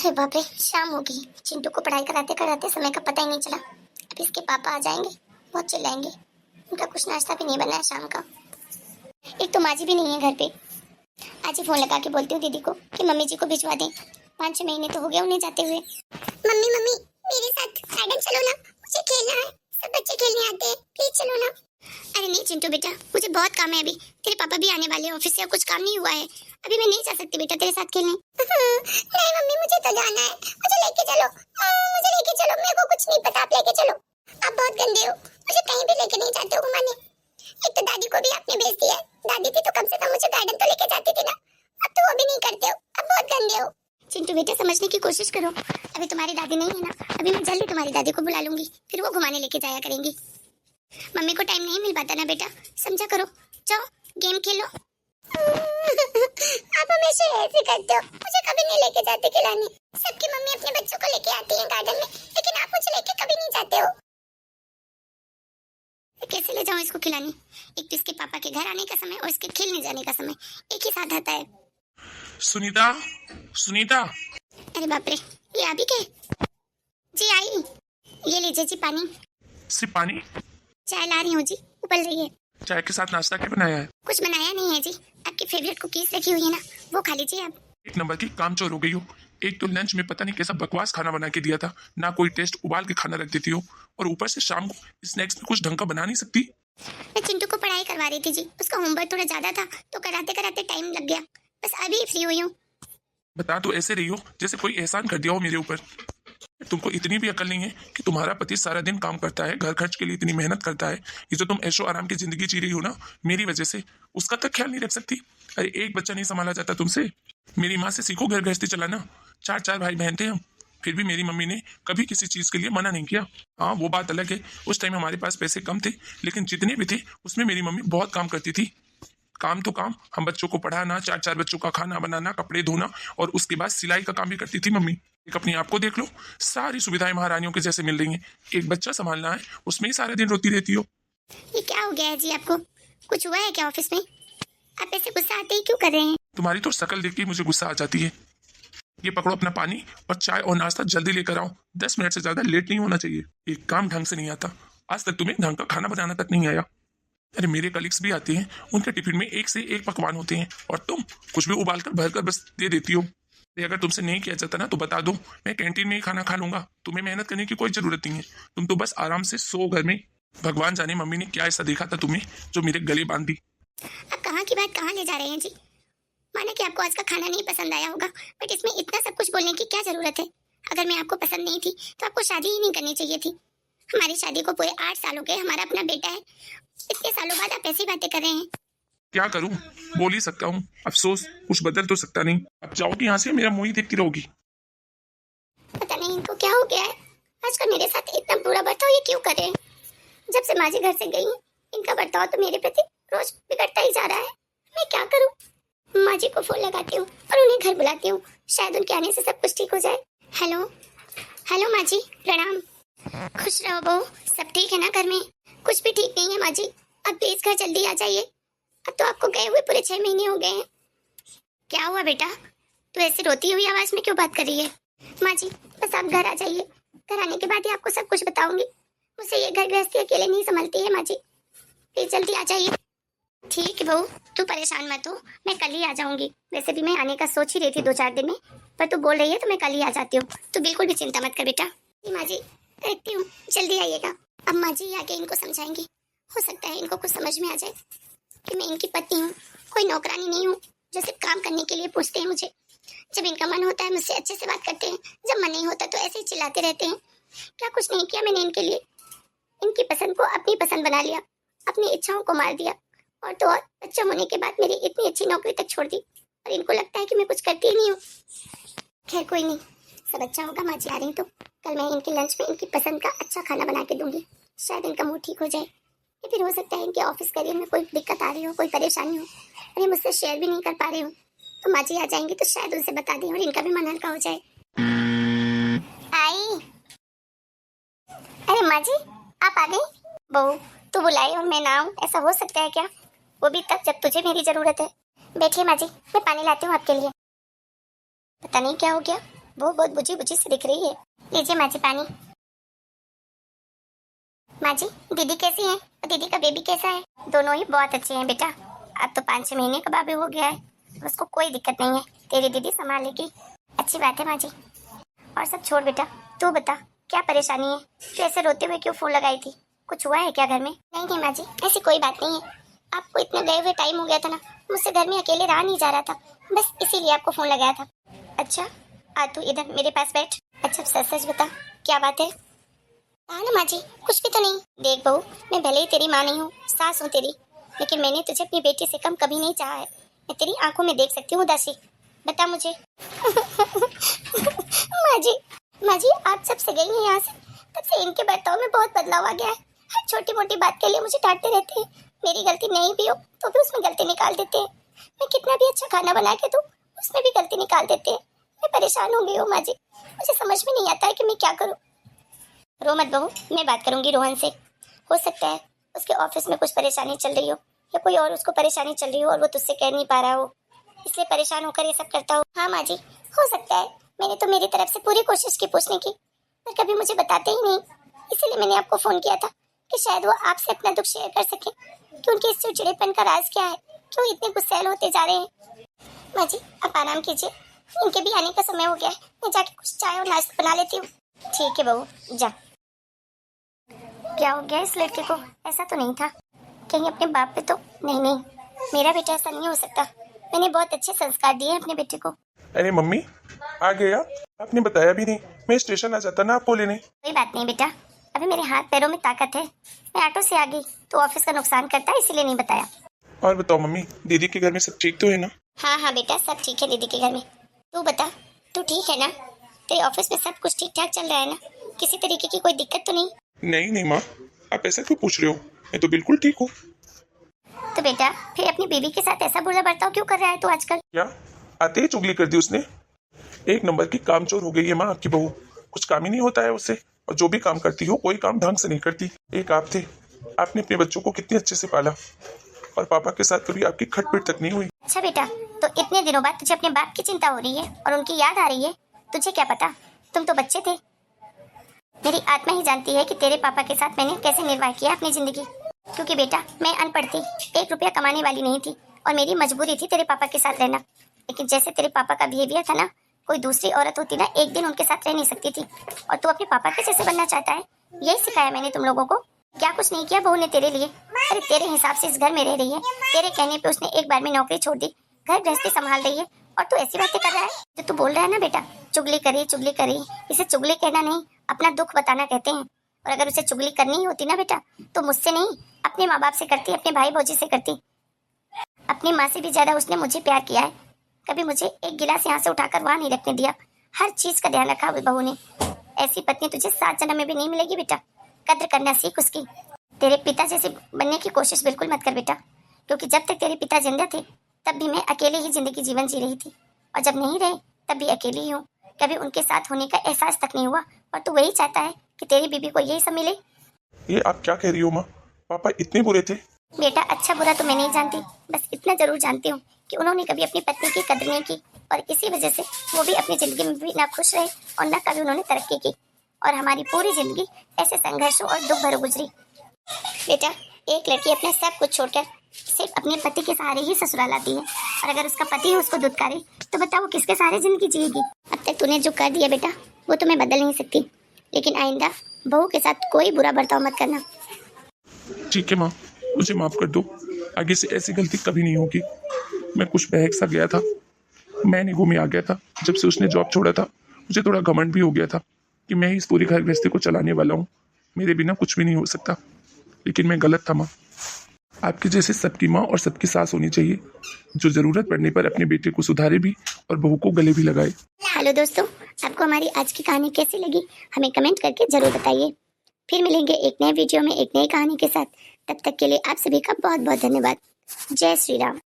अरे बाप रे, शाम हो गई। चिंटू को पढ़ाई कराते कराते समय का पता ही नहीं चला। अब इसके पापा आ जाएंगे, बहुत चिल्लाएंगे। उनका कुछ नाश्ता भी नहीं बना है शाम का। एक तो माँ जी भी नहीं है घर पे। आज ही फोन लगा के बोलती हूँ दीदी को कि मम्मी जी को भिजवा दें। 5-6 महीने तो हो गए उन्हें जाते हुए। मम्मी मम्मी मेरे साथ गार्डन चलो ना, मुझे खेलना है। सब बच्चे खेलने आते हैं, प्लीज चलो ना। अरे नहीं चिंटू बेटा, मुझे बहुत काम है अभी। तेरे पापा भी आने वाले हैं ऑफिस से और कुछ काम नहीं हुआ है। अभी मैं नहीं जा सकती बेटा तेरे साथ खेलने। नहीं मम्मी मुझे तो जाना है, मुझे लेके चलो। मुझे लेके चलो, मेरे को कुछ नहीं पता, आप लेके चलो। आप बहुत गंदे हो, मुझे कहीं भी लेके नहीं जाते हो घुमाने। एक तो दादी को भी आपने भेज दिया है। दादी थी तो कम से कम मुझे गार्डन तो लेके जाती थी ना। अब तो वो भी नहीं करते हो, अब बहुत गंदे हो। चिंटू बेटा समझने की कोशिश करो। अभी तुम्हारी दादी नहीं है ना, अभी मैं जल्दी तुम्हारी दादी को बुला लूंगी, फिर वो घुमाने लेके जाया करेंगी। मम्मी को टाइम नहीं मिल पाता ना बेटा, समझा करो। जाओ गेम खेलो। आप हमेशा ऐसे करते हो, मुझे कभी नहीं लेके जाते खिलाने। सबकी मम्मी अपने बच्चों को लेके आती है गार्डन में, लेकिन आप मुझे लेके कभी नहीं जाते हो। कैसे ले जाऊं इसको खिलाने? एक तो इसके पापा के घर आने का समय और इसके खेलने जाने का समय एक ही साथ आता है। सुनीता, सुनीता। अरे बाप रे, ये अभी के? जी आई। ये लीजिए जी पानी। सिर्फ पानी? चाय ला रही हूँ जी, उबल रही है। चाय के साथ नाश्ता क्या बनाया है? कुछ बनाया नहीं है जी, आपकी फेवरेट कुकीज रखी हुई है ना, वो खा लीजिए आप। एक नंबर की कामचोर हो गई हो। एक तो लंच में पता नहीं कैसा बकवास खाना बना के दिया था, ना कोई टेस्ट, उबाल के खाना रख देती हो, और ऊपर से शाम को स्नैक्स में कुछ ढंग का बना नहीं सकती। मैं चिंटू को पढ़ाई करवा रही थी जी, उसका होमवर्क थोड़ा ज्यादा था तो कराते कराते टाइम लग गया। बस अभी फ्री हुई हूँ। बता तो ऐसे रही हो जैसे कोई एहसान कर दिया हो मेरे ऊपर। तुमको इतनी भी अकल नहीं है कि तुम्हारा पति सारा दिन काम करता है, घर खर्च के लिए इतनी मेहनत करता है, ये जो तुम ऐशो आराम की जिंदगी जी रही हो ना मेरी वजह से, उसका तक ख्याल नहीं रख सकती। अरे एक बच्चा नहीं संभाला जाता तुमसे। मेरी माँ से सीखो घर गृहस्थी चलाना। 4 भाई बहन थे हम, फिर भी मेरी मम्मी ने कभी किसी चीज के लिए मना नहीं किया। हाँ वो बात अलग है, उस टाइम हमारे पास पैसे कम थे, लेकिन जितने भी थे उसमें मेरी मम्मी बहुत काम करती थी। काम तो काम, हम बच्चों को पढ़ाना, 4 बच्चों का खाना बनाना, कपड़े धोना, और उसके बाद सिलाई का काम भी करती थी मम्मी। एक अपने आप को देख लो, सारी सुविधाएं महारानियों के जैसे मिल रही हैं, एक बच्चा संभालना है, उसमें ही सारा दिन रोती रहती हो। ये क्या हो गया है जी आपको? कुछ हुआ है क्या ऑफिस में? आप ऐसे गुस्सा आते ही क्यों कर रहे हैं? तुम्हारी तो शक्ल देख के मुझे गुस्सा आ जाती है। ये पकड़ो अपना पानी और चाय और नाश्ता जल्दी लेकर आओ, 10 मिनट से ज्यादा लेट नहीं होना चाहिए। एक काम ढंग से नहीं आता, आज तक तुम्हें ढंग का खाना बनाना तक नहीं आया। अरे मेरे कलीग्स भी आते हैं, उनके टिफिन में एक से एक पकवान होते हैं, और तुम कुछ भी उबाल कर भर कर बस दे देती हो। अगर तुमसे नहीं किया जाता ना तो बता दो, मैं कैंटीन में ही खाना खा लूंगा। तुम्हें मेहनत करने की कोई जरूरत नहीं है, तुम तो बस आराम से सो घर में। भगवान जाने मम्मी ने क्या ऐसा देखा था तुम्हें जो मेरे गले बांध दी। आप कहाँ की बात कहाँ ले जा रहे हैं जी? माना कि आपको आज का खाना नहीं पसंद आया होगा, बट इसमें इतना सब कुछ बोलने की क्या जरूरत है? अगर मैं आपको पसंद नहीं थी तो आपको शादी ही नहीं करनी चाहिए थी। हमारी शादी को पूरे 8 साल हो गए, हमारा अपना बेटा है। इतने सालों बाद आप ऐसी बातें कर रहे हैं। क्या करूं, बोल ही सकता हूँ, अफसोस कुछ बदल तो सकता नहीं। अब जाओगी यहाँ से, मेरा मुंह ही देखती रहोगी। पता नहीं इनको क्या हो गया है, आजकल मेरे साथ इतना बुरा बर्ताव ये क्यों कर रहे हैं? जब से माँ जी घर से गई हैं, इनका बर्ताव तो मेरे प्रति रोज बिगड़ता ही जा रहा है। मैं क्या करूं? माँ जी को फोन लगाती हूँ और उन्हें घर बुलाती हूँ, शायद उनके आने से सब कुछ ठीक हो जाए। हेलो हेलो माँ जी, प्रणाम। खुश रहो बहू, सब ठीक है ना घर में? कुछ भी ठीक नहीं है माँ जी, अब प्लीज घर जल्दी आ जाइए। अब तो आपको गए हुए पूरे 6 महीने हो गए हैं। क्या हुआ बेटा, तू ऐसे रोती हुई आवाज में क्यों बात कर रही है? माँ जी बस आप घर आ जाइए, घर आने के बाद ही आपको सब कुछ बताऊंगी। मुझे ये घर गृहस्थी अकेले नहीं संभलती है माँ जी, प्लीज जल्दी आ जाइए। ठीक है बहू, तू परेशान मत हो, मैं कल ही आ जाऊंगी। वैसे भी मैं आने का सोच ही रही थी 2-4 दिन में, पर तू बोल रही है तो मैं कल ही आ जाती हूँ। तू बिल्कुल भी चिंता मत कर बेटा। माँ जी देखती हूँ, जल्दी आइएगा। अब माँ जी आके इनको समझाएंगी, हो सकता है इनको कुछ समझ में आ जाए कि मैं इनकी पत्नी हूँ, कोई नौकरानी नहीं हूँ जो सिर्फ काम करने के लिए पूछते हैं मुझे। जब इनका मन होता है मुझसे अच्छे से बात करते हैं, जब मन नहीं होता तो ऐसे ही चिल्लाते रहते हैं। क्या कुछ नहीं किया मैंने इनके लिए? इनकी पसंद को अपनी पसंद बना लिया, अपनी इच्छाओं को मार दिया, और तो और बच्चा होने के बाद मेरी इतनी अच्छी नौकरी तक छोड़ दी, और इनको लगता है कि मैं कुछ करती ही नहीं हूँ। खैर कोई नहीं, सब अच्छा होगा। माँ जी आ रही तो कल मैं इनके लंच में इनकी पसंद का अच्छा खाना बना के दूंगी, शायद इनका मूड ठीक हो जाए। या फिर हो सकता है इनके ऑफिस करियर में कोई दिक्कत आ रही हो, कोई परेशानी हो, और ये मुझसे शेयर भी नहीं कर पा रहे हो, तो माँ जी आ जाएंगे तो शायद उनसे बता दें और इनका भी मन हल्का हो जाए। आई। अरे माँ जी आप आ गई? बहू तू बुलाई और मैं ना आऊँ, ऐसा हो सकता है क्या? वो भी तब जब तुझे मेरी जरूरत है। बैठिए माँ जी, मैं पानी लाती हूँ आपके लिए। पता नहीं क्या हो गया, वो बहुत बुझी बुझी से दिख रही है। लीजिए माँ जी पानी। माँ जी, दीदी कैसी है और दीदी का बेबी कैसा है? दोनों ही बहुत अच्छे हैं बेटा। अब तो 5-6 महीने का बाबू हो गया है, उसको कोई दिक्कत नहीं है, तेरी दीदी संभाल लेगी। अच्छी बात है माँ जी। और सब छोड़ बेटा, तू बता क्या परेशानी है? तू ऐसे रोते हुए क्यों फोन लगाई थी? कुछ हुआ है क्या घर में? नहीं नहीं माँ जी, ऐसी कोई बात नहीं है। आपको इतना गए हुए टाइम हो गया था ना, मुझसे घर में अकेले रहा नहीं जा रहा था, बस इसीलिए आपको फोन लगाया था। अच्छा, आ तू इधर मेरे पास बैठ। अच्छा सच सच बता, क्या बात है? हाँ ना माँ जी, कुछ भी तो नहीं। देख बहू, मैं भले ही तेरी माँ नहीं हूँ, सास हूँ तेरी, लेकिन मैंने तुझे अपनी बेटी से कम कभी नहीं चाहा है। मैं तेरी आंखों में देख सकती हूँ उदासी। बता मुझे। माँ जी आप जब से गई हैं यहाँ से, तब से इनके बर्ताव में बहुत बदलाव आ गया है। हर छोटी मोटी बात के लिए मुझे डांटते रहते हैं। मेरी गलती नहीं भी हो तो भी उसमें गलती निकाल देते हैं। मैं कितना भी अच्छा खाना बना के दूँ, उसमें भी गलती निकाल देते हैं। मैं परेशान हो गई हूँ माँ जी, मुझे समझ में नहीं आता है कि मैं क्या करूँ। रो मत बहू, मैं बात करूंगी रोहन से। हो सकता है उसके ऑफिस में कुछ परेशानी चल रही हो, या कोई और उसको परेशानी चल रही हो और वो तुझसे कह नहीं पा रहा हो, इसलिए परेशान होकर ये सब करता हो। हाँ माँ जी, हो सकता है। मैंने तो मेरी तरफ से पूरी कोशिश की पूछने की, पर कभी मुझे बताते ही नहीं। इसीलिए मैंने आपको फोन किया था कि शायद वो आपसे अपना दुख शेयर कर सके कि उनके इस चिड़चिड़ेपन का राज क्या है, क्यों इतने गुस्सैल होते जा रहे हैं। माँ जी आप आराम कीजिए, इनके भी आने का समय हो गया है। मैं जाके कुछ चाय और नाश्ता बना लेती हूँ। ठीक है बहू, जा। क्या हो गया इस लड़के को? ऐसा तो नहीं था कहीं अपने बाप पे तो नहीं, मेरा बेटा ऐसा नहीं हो सकता। मैंने बहुत अच्छे संस्कार दिए अपने बेटे को। अरे मम्मी, आ गया? आपने बताया भी नहीं, मैं स्टेशन आ जाता ना आपको लेने। कोई बात नहीं बेटा, अभी मेरे हाथ पैरों में ताकत है। मैं ऑटो से आ गई तो ऑफिस का नुकसान करता है, इसीलिए नहीं बताया। और बताओ मम्मी, दीदी के घर में सब ठीक तो है ना? हाँ बेटा, सब ठीक है दीदी के घर में। तू बता, तू ठीक है ना? तेरे ऑफिस में सब कुछ ठीक ठाक चल रहा है ना? किसी तरीके की कोई दिक्कत तो नहीं? नहीं माँ, आप ऐसा क्यों पूछ रहे हो? मैं तो बिल्कुल ठीक हूँ। तो बेटा फिर अपनी बीवी के साथ ऐसा बुरा बर्ताव क्यों कर रहा है तू आजकल? क्या आते ही चुगली कर दी उसने? एक नंबर की कामचोर हो गई है माँ आपकी बहू। कुछ काम ही नहीं होता है उससे, और जो भी काम करती हो कोई काम ढंग से नहीं करती। एक आप थे, आपने अपने बच्चों को कितने अच्छे से पाला, और पापा के साथ कभी आपकी खटपट तक नहीं हुई। अच्छा बेटा, तो इतने दिनों बाद तुझे अपने बाप की चिंता हो रही है और उनकी याद आ रही है? तुझे क्या पता, तुम तो बच्चे थे। मेरी आत्मा ही जानती है कि तेरे पापा के साथ मैंने कैसे निर्वाह किया अपनी जिंदगी। क्योंकि बेटा मैं अनपढ़ थी, 1 रुपया कमाने वाली नहीं थी, और मेरी मजबूरी थी तेरे पापा के साथ रहना। लेकिन जैसे तेरे पापा का बिहेवियर था ना, कोई दूसरी औरत होती ना एक दिन उनके साथ रह नहीं सकती थी, और तू अपने पापा के जैसे बनना चाहता है। यही सिखाया मैंने तुम लोगों को। क्या कुछ नहीं किया बहू ने तेरे लिए? अरे तेरे हिसाब से इस घर में रह रही है, तेरे कहने पे उसने एक बार में नौकरी छोड़ दी, घर गृहस्थी संभाल रही है, और तू ऐसी बातें कर रहा है? जो तू बोल रहा है ना बेटा, चुगली करी, इसे चुगली कहना नहीं, अपना दुख बताना कहते हैं। और अगर उसे चुगली करनी ही होती ना बेटा, तो मुझसे नहीं, अपने माँ बाप से करती, अपने भाई भौजी से करती। अपनी माँ से भी ज्यादा उसने मुझे प्यार किया है। कभी मुझे एक गिलास यहाँ से उठाकर वहाँ नहीं रखने दिया। हर चीज का ध्यान रखा बहू ने। ऐसी पत्नी तुझे 7 जन्म में भी नहीं मिलेगी बेटा। कद्र करना सीख उसकी। तेरे पिता जैसे बनने की कोशिश बिल्कुल मत कर बेटा, क्योंकि जब तक तेरे पिता जिंदा थे तब भी मैं अकेले ही जिंदगी जीवन जी रही थी, और जब नहीं रहे तब भी अकेली ही हूँ। कभी उनके साथ होने का एहसास तक नहीं हुआ, और तू वही चाहता है कि तेरी बीबी को यही सब मिले। ये आप क्या कह रही हो माँ? पापा इतने बुरे थे? बेटा अच्छा बुरा तो मैं नहीं जानती, बस इतना जरूर जानती हूँ कि उन्होंने कभी अपनी पत्नी की कद्र नहीं की, और इसी वजह से वो भी अपनी जिंदगी में भी ना खुश रहे और ना कभी उन्होंने तरक्की की, और हमारी पूरी जिंदगी ऐसे संघर्षों और दुख भर गुजरी। बेटा एक लड़की अपना सब कुछ छोड़कर सिर्फ अपने पति के सहारे ही ससुराल आती है, और अगर उसका पति उसको दुत्कारे तो बताओ वो किसके सहारे जिंदगी जिएगी? अब तक तूने जो कर दिया बेटा वो तो मैं बदल नहीं सकती, लेकिन आइंदा बहू के साथ कोई बुरा बर्ताव मत करना। ठीक है माँ, मुझे माफ कर दो, आगे से ऐसी गलती कभी नहीं होगी। मैं कुछ बहक सा गया था, मैं निगो में आ गया था। जब से उसने जॉब छोड़ा था मुझे थोड़ा घमंड भी हो गया था कि मैं ही इस पूरी घर गृहस्थी को चलाने वाला हूँ, मेरे बिना कुछ भी नहीं हो सकता। लेकिन मैं गलत था माँ। आपके जैसे सबकी माँ और सबकी सास होनी चाहिए, जो ज़रूरत पड़ने पर अपने बेटे को सुधारे भी और बहू को गले भी लगाए। हेलो दोस्तों, आपको हमारी आज की कहानी कैसी लगी हमें कमेंट करके जरूर बताइए। फिर मिलेंगे एक नए वीडियो में एक नई कहानी के साथ। तब तक के लिए आप सभी का बहुत बहुत धन्यवाद। जय श्री राम।